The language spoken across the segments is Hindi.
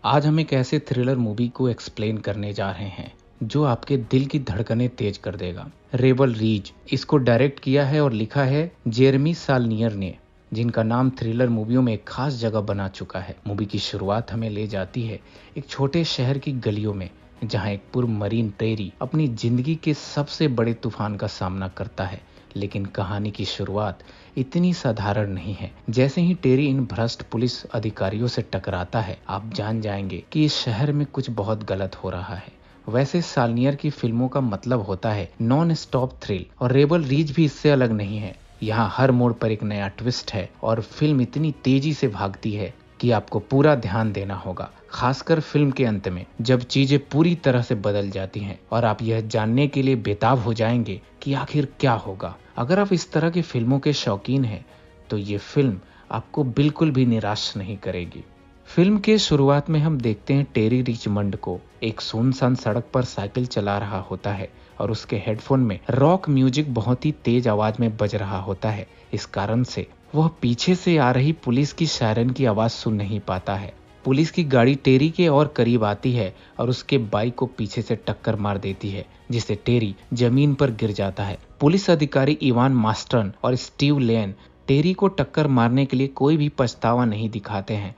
आज हम एक ऐसे थ्रिलर मूवी को एक्सप्लेन करने जा रहे हैं जो आपके दिल की धड़कनें तेज कर देगा। रेबल रीच इसको डायरेक्ट किया है और लिखा है जेरेमी सालनियर ने, जिनका नाम थ्रिलर मूवियों में एक खास जगह बना चुका है। मूवी की शुरुआत हमें ले जाती है एक छोटे शहर की गलियों में, जहां एक पूर्व मरीन टेरी अपनी जिंदगी के सबसे बड़े तूफान का सामना करता है। लेकिन कहानी की शुरुआत इतनी साधारण नहीं है। जैसे ही टेरी इन भ्रष्ट पुलिस अधिकारियों से टकराता है, आप जान जाएंगे कि इस शहर में कुछ बहुत गलत हो रहा है। वैसे सालनियर की फिल्मों का मतलब होता है नॉन स्टॉप थ्रिल, और रेबल रीच भी इससे अलग नहीं है। यहाँ हर मोड़ पर एक नया ट्विस्ट है और फिल्म इतनी तेजी से भागती है कि आपको पूरा ध्यान देना होगा, खासकर फिल्म के अंत में जब चीजें पूरी तरह से बदल जाती हैं और आप यह जानने के लिए बेताब हो जाएंगे कि आखिर क्या होगा। अगर आप इस तरह की फिल्मों के शौकीन हैं तो ये फिल्म आपको बिल्कुल भी निराश नहीं करेगी। फिल्म के शुरुआत में हम देखते हैं टेरी रिचमंड को एक सुनसान सड़क पर साइकिल चला रहा होता है और उसके हेडफोन में रॉक म्यूजिक बहुत ही तेज आवाज में बज रहा होता है। इस कारण से वह पीछे से आ रही पुलिस की सायरन की आवाज सुन नहीं पाता है। पुलिस की गाड़ी टेरी के और करीब आती है और उसके बाइक को पीछे से टक्कर मार देती है, जिससे टेरी जमीन पर गिर जाता है। पुलिस अधिकारी इवान मास्टर्न और स्टीव लेन टेरी को टक्कर मारने के लिए कोई भी पछतावा नहीं दिखाते हैं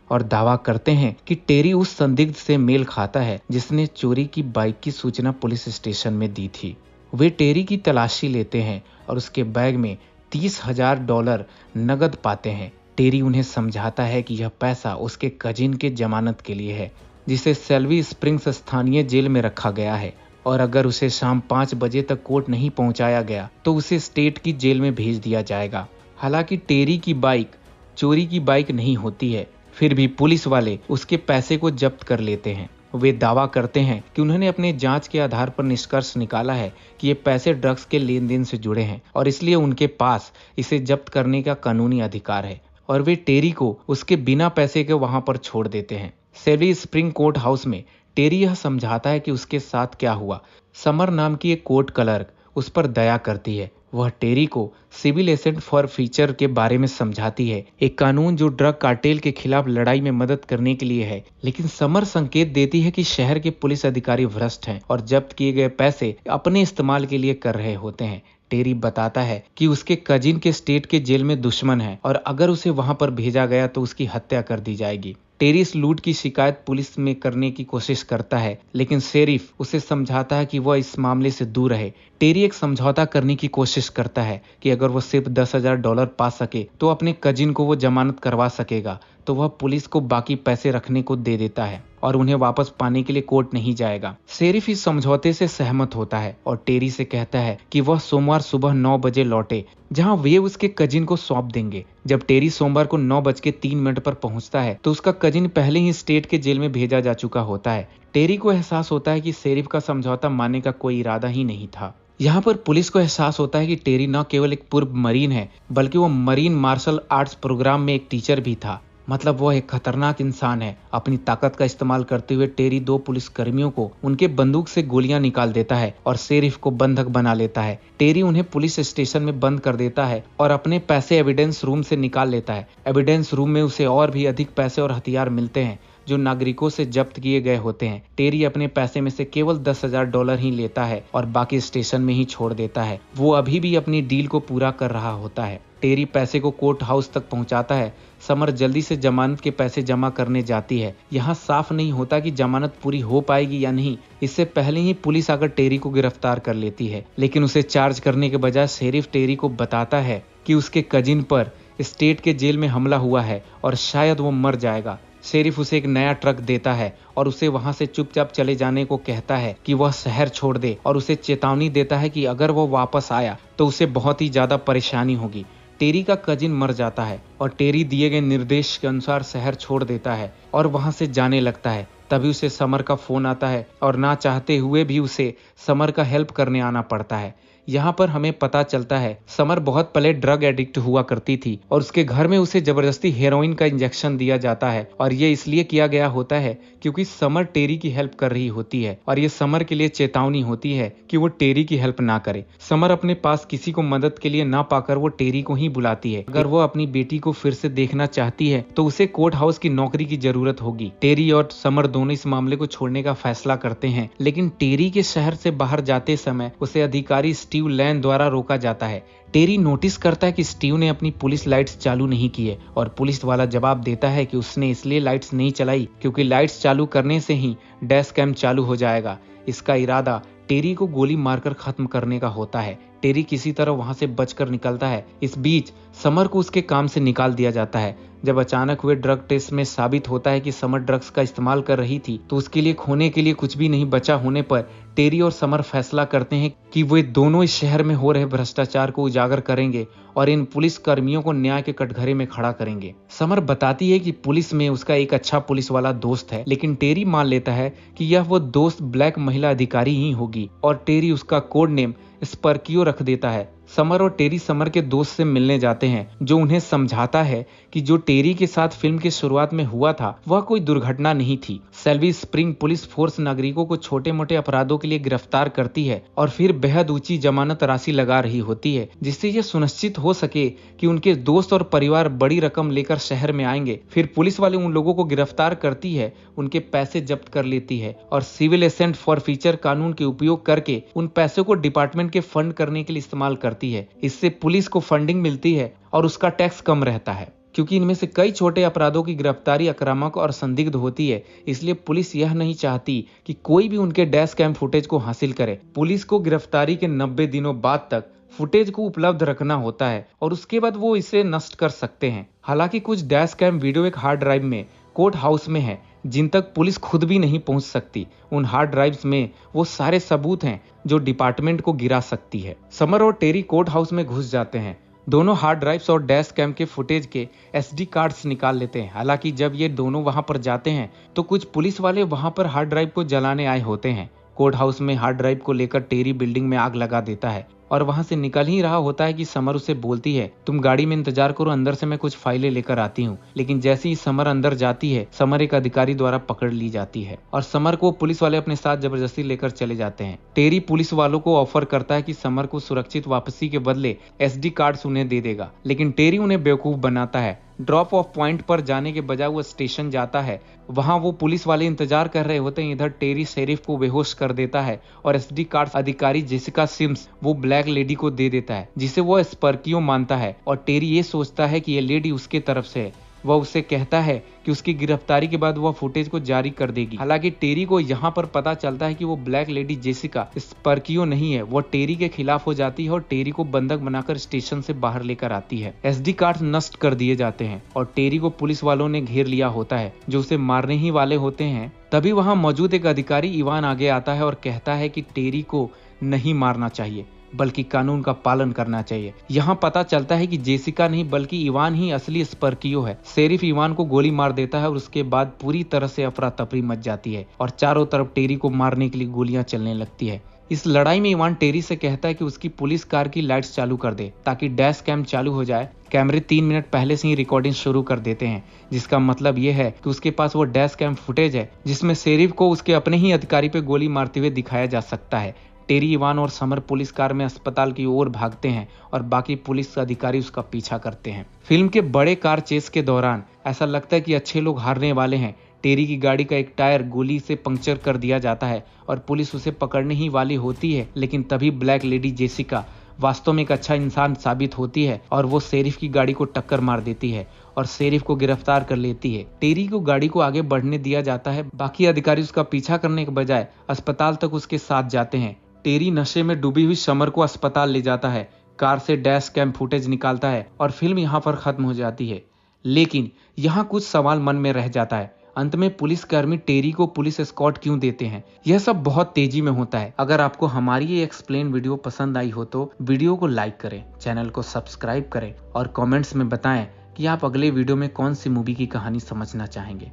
और दावा करते हैं कि टेरी उस संदिग्ध से मेल खाता है जिसने चोरी की बाइक की सूचना पुलिस स्टेशन में दी थी। वे टेरी की तलाशी लेते हैं और उसके बैग में $30,000 नगद पाते हैं। टेरी उन्हें समझाता है कि यह पैसा उसके कजिन के जमानत के लिए है, जिसे सेल्वी स्प्रिंग्स स्थानीय जेल में रखा गया है, और अगर उसे शाम 5 बजे तक कोर्ट नहीं पहुंचाया गया तो उसे स्टेट की जेल में भेज दिया जाएगा। हालांकि टेरी की बाइक चोरी की बाइक नहीं होती है, फिर भी पुलिस वाले उसके पैसे को जब्त कर लेते हैं। वे दावा करते हैं कि उन्होंने अपने जांच के आधार पर निष्कर्ष निकाला है कि ये पैसे ड्रग्स के लेन देन से जुड़े हैं और इसलिए उनके पास इसे जब्त करने का कानूनी अधिकार है, और वे टेरी को उसके बिना पैसे के वहां पर छोड़ देते हैं। सेल्वी स्प्रिंग कोर्ट हाउस में टेरी यह समझाता है कि उसके साथ क्या हुआ। समर नाम की एक कोर्ट क्लर्क उस पर दया करती है। वह टेरी को सिविल एसेंट फॉर फीचर के बारे में समझाती है, एक कानून जो ड्रग कार्टेल के खिलाफ लड़ाई में मदद करने के लिए है। लेकिन समर संकेत देती है कि शहर के पुलिस अधिकारी भ्रष्ट हैं और जब्त किए गए पैसे अपने इस्तेमाल के लिए कर रहे होते हैं। टेरी बताता है कि उसके कजिन के स्टेट के जेल में दुश्मन है और अगर उसे वहां पर भेजा गया तो उसकी हत्या कर दी जाएगी। टेरी इस लूट की शिकायत पुलिस में करने की कोशिश करता है, लेकिन शेरिफ उसे समझाता है कि वह इस मामले से दूर रहे। टेरी एक समझौता करने की कोशिश करता है कि अगर वह सिर्फ $10,000 पा सके तो अपने कजिन को वो जमानत करवा सकेगा, तो वह पुलिस को बाकी पैसे रखने को दे देता है और उन्हें वापस पाने के लिए कोर्ट नहीं जाएगा। शेरिफ इस समझौते से सहमत होता है और टेरी से कहता है कि वह सोमवार सुबह 9 बजे लौटे, जहां वे उसके कजिन को सौंप देंगे। जब टेरी सोमवार को 9:03 पर पहुंचता है तो उसका कजिन पहले ही स्टेट के जेल में भेजा जा चुका होता है। टेरी को एहसास होता है कि शेरिफ का समझौता मानने का कोई इरादा ही नहीं था। यहाँ पर पुलिस को एहसास होता है कि टेरी न केवल एक पूर्व मरीन है, बल्कि वो मरीन मार्शल आर्ट्स प्रोग्राम में एक टीचर भी था। मतलब वह एक खतरनाक इंसान है। अपनी ताकत का इस्तेमाल करते हुए टेरी 2 पुलिसकर्मियों को उनके बंदूक से गोलियां निकाल देता है और शेरिफ को बंधक बना लेता है। टेरी उन्हें पुलिस स्टेशन में बंद कर देता है और अपने पैसे एविडेंस रूम से निकाल लेता है। एविडेंस रूम में उसे और भी अधिक पैसे और हथियार मिलते हैं जो नागरिकों से जब्त किए गए होते हैं। टेरी अपने पैसे में से केवल $10,000 ही लेता है और बाकी स्टेशन में ही छोड़ देता है। वो अभी भी अपनी डील को पूरा कर रहा होता है। टेरी पैसे को कोर्ट हाउस तक पहुंचाता है। समर जल्दी से जमानत के पैसे जमा करने जाती है। यहाँ साफ नहीं होता कि जमानत पूरी हो पाएगी या नहीं। इससे पहले ही पुलिस आकर टेरी को गिरफ्तार कर लेती है, लेकिन उसे चार्ज करने के बजाय शेरिफ टेरी को बताता है कि उसके कजिन पर स्टेट के जेल में हमला हुआ है और शायद वो मर जाएगा। शेरिफ उसे एक नया ट्रक देता है और उसे वहां से चुपचाप चले जाने को कहता है कि वह शहर छोड़ दे, और उसे चेतावनी देता है कि अगर वो वापस आया तो उसे बहुत ही ज्यादा परेशानी होगी। टेरी का कजिन मर जाता है और टेरी दिए गए निर्देश के अनुसार शहर छोड़ देता है और वहां से जाने लगता है। तभी उसे समर का फोन आता है और ना चाहते हुए भी उसे समर का हेल्प करने आना पड़ता है। यहाँ पर हमें पता चलता है समर बहुत पहले ड्रग एडिक्ट हुआ करती थी और उसके घर में उसे जबरदस्ती हेरोइन का इंजेक्शन दिया जाता है और ये इसलिए किया गया होता है क्योंकि समर टेरी की हेल्प कर रही होती है और ये समर के लिए चेतावनी होती है कि वो टेरी की हेल्प ना करे। समर अपने पास किसी को मदद के लिए ना पाकर वो टेरी को ही बुलाती है। अगर वो अपनी बेटी को फिर से देखना चाहती है तो उसे कोर्ट हाउस की नौकरी की जरूरत होगी। टेरी और समर दोनों इस मामले को छोड़ने का फैसला करते हैं, लेकिन टेरी के शहर से बाहर जाते समय उसे अधिकारी स्टीव लैन द्वारा रोका जाता है। टेरी नोटिस करता है कि स्टीव ने अपनी पुलिस लाइट्स चालू नहीं की है और पुलिस वाला जवाब देता है कि उसने इसलिए लाइट्स नहीं चलाई क्योंकि लाइट्स चालू करने से ही डैश कैम चालू हो जाएगा। इसका इरादा टेरी को गोली मारकर खत्म करने का होता है। टेरी किसी तरह वहां से बचकर निकलता है। इस बीच समर को उसके काम से निकाल दिया जाता है। जब अचानक हुए ड्रग टेस्ट में साबित होता है कि समर ड्रग्स का इस्तेमाल कर रही थी तो उसके लिए खोने के लिए कुछ भी नहीं बचा होने पर टेरी और समर फैसला करते हैं कि वे दोनों इस शहर में हो रहे भ्रष्टाचार को उजागर करेंगे और इन पुलिस कर्मियों को न्याय के कटघरे में खड़ा करेंगे। समर बताती है कि पुलिस में उसका एक अच्छा पुलिस वाला दोस्त है, लेकिन टेरी मान लेता है कि यह वो दोस्त ब्लैक महिला अधिकारी ही होगी और टेरी उसका कोड नेम स्पर्कियो रख देता है। समर और टेरी समर के दोस्त से मिलने जाते हैं जो उन्हें समझाता है कि जो टेरी के साथ फिल्म की शुरुआत में हुआ था वह कोई दुर्घटना नहीं थी। सेल्वी स्प्रिंग पुलिस फोर्स नागरिकों को छोटे मोटे अपराधों के लिए गिरफ्तार करती है और फिर बेहद ऊंची जमानत राशि लगा रही होती है जिससे यह सुनिश्चित हो सके कि उनके दोस्त और परिवार बड़ी रकम लेकर शहर में आएंगे। फिर पुलिस वाले उन लोगों को गिरफ्तार करती है, उनके पैसे जब्त कर लेती है और सिविल एसेंट फॉर फीचर कानून के उपयोग करके उन पैसों को डिपार्टमेंट के फंड करने के लिए इस्तेमाल करती है। इससे पुलिस को फंडिंग मिलती है और उसका टैक्स कम रहता है। क्योंकि इनमें से कई छोटे अपराधों की गिरफ्तारी आक्रामक और संदिग्ध होती है, इसलिए पुलिस यह नहीं चाहती कि कोई भी उनके डैश कैम फुटेज को हासिल करे। पुलिस को गिरफ्तारी के 90 दिनों बाद तक फुटेज को उपलब्ध रखना होता है और उसके बाद वो इसे नष्ट कर सकते हैं। हालांकि कुछ डैश कैम वीडियो एक हार्ड ड्राइव में कोर्ट हाउस में है जिन तक पुलिस खुद भी नहीं पहुंच सकती। उन हार्ड ड्राइव्स में वो सारे सबूत हैं जो डिपार्टमेंट को गिरा सकती है। समर और टेरी कोर्ट हाउस में घुस जाते हैं। दोनों हार्ड ड्राइव्स और डैश कैम के फुटेज के SD कार्ड्स निकाल लेते हैं। हालांकि जब ये दोनों वहां पर जाते हैं तो कुछ पुलिस वाले वहां पर हार्ड ड्राइव को जलाने आए होते हैं। कोर्ट हाउस में हार्ड ड्राइव को लेकर टेरी बिल्डिंग में आग लगा देता है और वहां से निकल ही रहा होता है कि समर उसे बोलती है, तुम गाड़ी में इंतजार करो, अंदर से मैं कुछ फाइलें लेकर आती हूँ। लेकिन जैसे ही समर अंदर जाती है, समर एक अधिकारी द्वारा पकड़ ली जाती है और समर को पुलिस वाले अपने साथ जबरदस्ती लेकर चले जाते हैं। टेरी पुलिस वालों को ऑफर करता है कि समर को सुरक्षित वापसी के बदले SD कार्ड्स उन्हें दे देगा, लेकिन टेरी उन्हें बेवकूफ बनाता है। ड्रॉप ऑफ पॉइंट पर जाने के बजाय वो स्टेशन जाता है। वहां वो पुलिस वाले इंतजार कर रहे होते हैं। इधर टेरी शेरिफ को बेहोश कर देता है और SD कार्ड अधिकारी जेसिका सिम्स वो ब्लैक लेडी को दे देता है जिसे वो स्पर्कियो मानता है और टेरी ये सोचता है कि ये लेडी उसके तरफ से है। वह उससे कहता है कि उसकी गिरफ्तारी के बाद वह फुटेज को जारी कर देगी। हालांकि टेरी को यहाँ पर पता चलता है कि वो ब्लैक लेडी जेसिका स्पर्कियो नहीं है। वो टेरी के खिलाफ हो जाती है और टेरी को बंधक बनाकर स्टेशन से बाहर लेकर आती है। SD कार्ड नष्ट कर दिए जाते हैं और टेरी को पुलिस वालों ने घेर लिया होता है जो उसे मारने ही वाले होते हैं। तभी वहां मौजूद एक अधिकारी इवान आगे आता है और कहता है कि टेरी को नहीं मारना चाहिए बल्कि कानून का पालन करना चाहिए। यहाँ पता चलता है कि जेसिका नहीं बल्कि इवान ही असली स्पर्कियो है। शेरिफ इवान को गोली मार देता है और उसके बाद पूरी तरह से अफरा तफरी मच जाती है और चारों तरफ टेरी को मारने के लिए गोलियां चलने लगती है। इस लड़ाई में इवान टेरी से कहता है कि उसकी पुलिस कार की लाइट्स चालू कर दे ताकि डैश कैम चालू हो जाए। कैमरे 3 मिनट पहले से ही रिकॉर्डिंग शुरू कर देते हैं, जिसका मतलब यह है कि उसके पास वो डैश कैम फुटेज है जिसमें शेरिफ को उसके अपने ही अधिकारी पे गोली मारते हुए दिखाया जा सकता है। टेरी, इवान और समर पुलिस कार में अस्पताल की ओर भागते हैं और बाकी पुलिस अधिकारी उसका पीछा करते हैं। फिल्म के बड़े कार चेस के दौरान ऐसा लगता है कि अच्छे लोग हारने वाले हैं। टेरी की गाड़ी का एक टायर गोली से पंक्चर कर दिया जाता है और पुलिस उसे पकड़ने ही वाली होती है, लेकिन तभी ब्लैक लेडी जेसिका वास्तव में एक अच्छा इंसान साबित होती है और वो शेरिफ की गाड़ी को टक्कर मार देती है और शेरिफ को गिरफ्तार कर लेती है। टेरी को गाड़ी को आगे बढ़ने दिया जाता है। बाकी अधिकारी उसका पीछा करने के बजाय अस्पताल तक उसके साथ जाते हैं। टेरी नशे में डूबी हुई समर को अस्पताल ले जाता है, कार से डैश कैम फुटेज निकालता है और फिल्म यहाँ पर खत्म हो जाती है। लेकिन यहाँ कुछ सवाल मन में रह जाता है। अंत में पुलिसकर्मी टेरी को पुलिस एस्कॉर्ट क्यों देते हैं? यह सब बहुत तेजी में होता है। अगर आपको हमारी ये एक्सप्लेन वीडियो पसंद आई हो तो वीडियो को लाइक करें, चैनल को सब्सक्राइब करें और कमेंट्स में बताएं कि आप अगले वीडियो में कौन सी मूवी की कहानी समझना चाहेंगे।